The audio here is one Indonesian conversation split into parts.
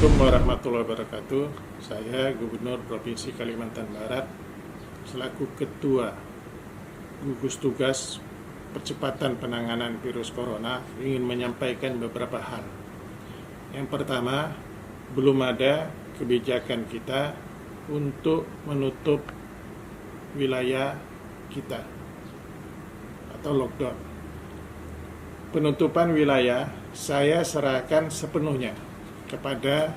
Assalamualaikum warahmatullahi wabarakatuh. Saya Gubernur Provinsi Kalimantan Barat selaku Ketua Gugus Tugas Percepatan Penanganan Virus Corona ingin menyampaikan beberapa hal. Yang pertama, belum ada kebijakan kita untuk menutup wilayah kita atau lockdown. Penutupan wilayah saya serahkan sepenuhnya kepada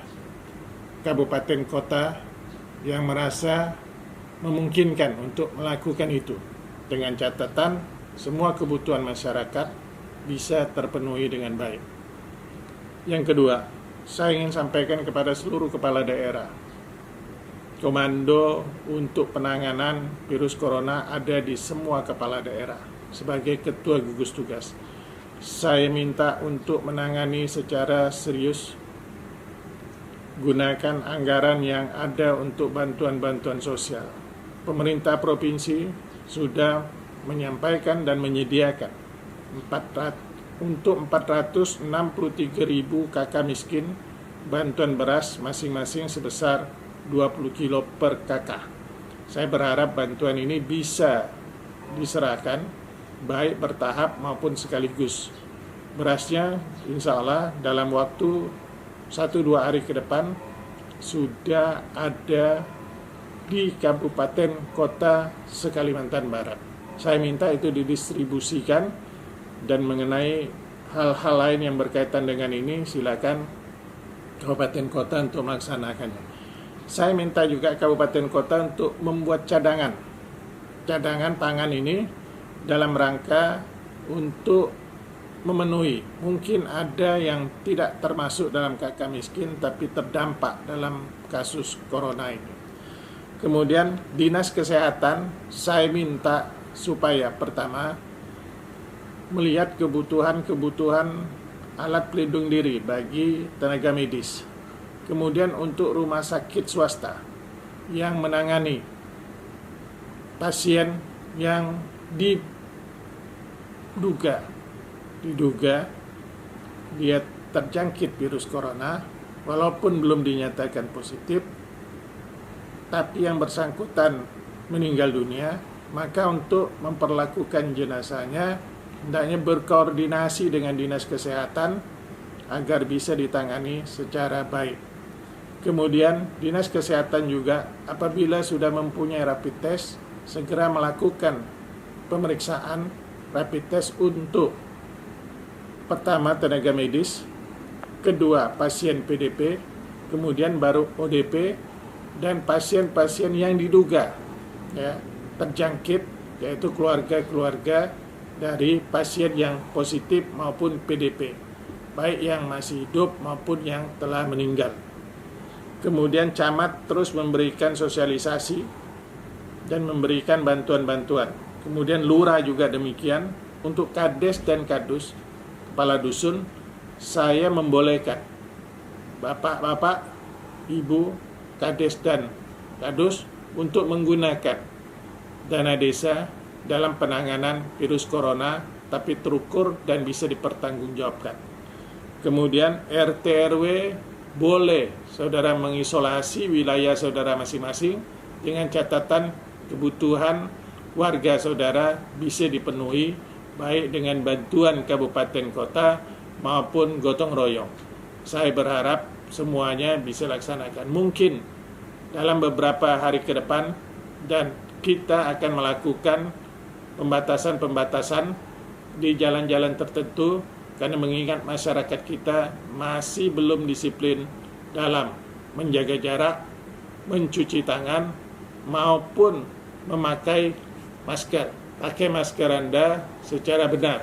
kabupaten kota yang merasa memungkinkan untuk melakukan itu, dengan catatan semua kebutuhan masyarakat bisa terpenuhi dengan baik. Yang kedua, saya ingin sampaikan kepada seluruh kepala daerah, komando untuk penanganan virus corona ada di semua kepala daerah. Sebagai ketua gugus tugas, saya minta untuk menangani secara serius, gunakan anggaran yang ada untuk bantuan-bantuan sosial. Pemerintah provinsi sudah menyampaikan dan menyediakan untuk 463.000 kakak miskin bantuan beras masing-masing sebesar 20 kilo per kakak. Saya berharap bantuan ini bisa diserahkan baik bertahap maupun sekaligus. Berasnya insya Allah dalam waktu 1-2 hari ke depan sudah ada di kabupaten kota se-Kalimantan Barat. Saya minta itu didistribusikan, dan mengenai hal-hal lain yang berkaitan dengan ini silakan kabupaten kota untuk melaksanakannya. Saya minta juga kabupaten kota untuk membuat cadangan pangan ini dalam rangka untuk memenuhi. Mungkin ada yang tidak termasuk dalam kakak miskin tapi terdampak dalam kasus corona ini. Kemudian Dinas Kesehatan saya minta supaya pertama melihat kebutuhan alat pelindung diri bagi tenaga medis. Kemudian untuk rumah sakit swasta yang menangani pasien yang diduga dia terjangkit virus corona, walaupun belum dinyatakan positif, tapi yang bersangkutan meninggal dunia, maka untuk memperlakukan jenazahnya hendaknya berkoordinasi dengan Dinas Kesehatan agar bisa ditangani secara baik. Kemudian Dinas Kesehatan juga apabila sudah mempunyai rapid test, segera melakukan pemeriksaan rapid test untuk pertama tenaga medis, kedua pasien PDP, kemudian baru ODP, dan pasien-pasien yang diduga terjangkit, yaitu keluarga-keluarga dari pasien yang positif maupun PDP, baik yang masih hidup maupun yang telah meninggal. Kemudian camat terus memberikan sosialisasi dan memberikan bantuan-bantuan. Kemudian lurah juga demikian. Untuk kades dan kadus, kepala dusun, saya membolehkan bapak-bapak, ibu, kades dan kadus untuk menggunakan dana desa dalam penanganan virus corona, tapi terukur dan bisa dipertanggungjawabkan. Kemudian RT RW boleh saudara mengisolasi wilayah saudara masing-masing dengan catatan kebutuhan warga saudara bisa dipenuhi baik dengan bantuan kabupaten kota maupun gotong royong. Saya berharap semuanya bisa laksanakan. Mungkin dalam beberapa hari ke depan, dan kita akan melakukan pembatasan-pembatasan di jalan-jalan tertentu, karena mengingat masyarakat kita masih belum disiplin dalam menjaga jarak, mencuci tangan, maupun memakai masker. Pakai masker Anda secara benar.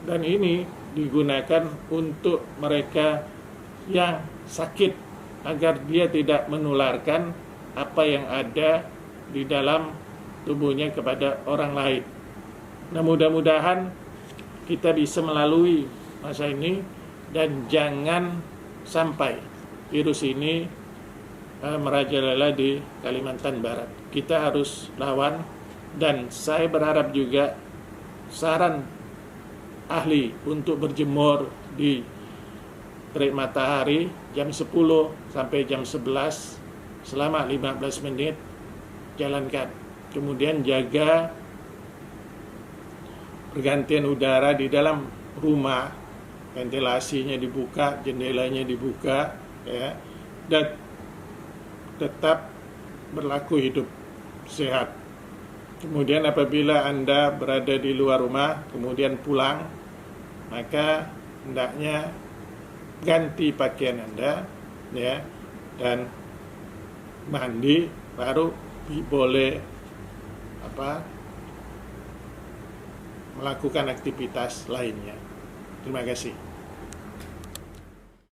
Dan ini digunakan untuk mereka yang sakit, agar dia tidak menularkan apa yang ada di dalam tubuhnya kepada orang lain. Nah, mudah-mudahan kita bisa melalui masa ini dan jangan sampai virus ini merajalela di Kalimantan Barat. Kita harus lawan. Dan saya berharap juga saran ahli untuk berjemur di terik matahari jam 10 sampai jam 11 selama 15 menit jalankan. Kemudian jaga pergantian udara di dalam rumah, ventilasinya dibuka, jendelanya dibuka, ya, dan tetap berlaku hidup sehat. Kemudian apabila Anda berada di luar rumah, kemudian pulang, maka hendaknya ganti pakaian Anda, ya, dan mandi, baru boleh melakukan aktivitas lainnya. Terima kasih.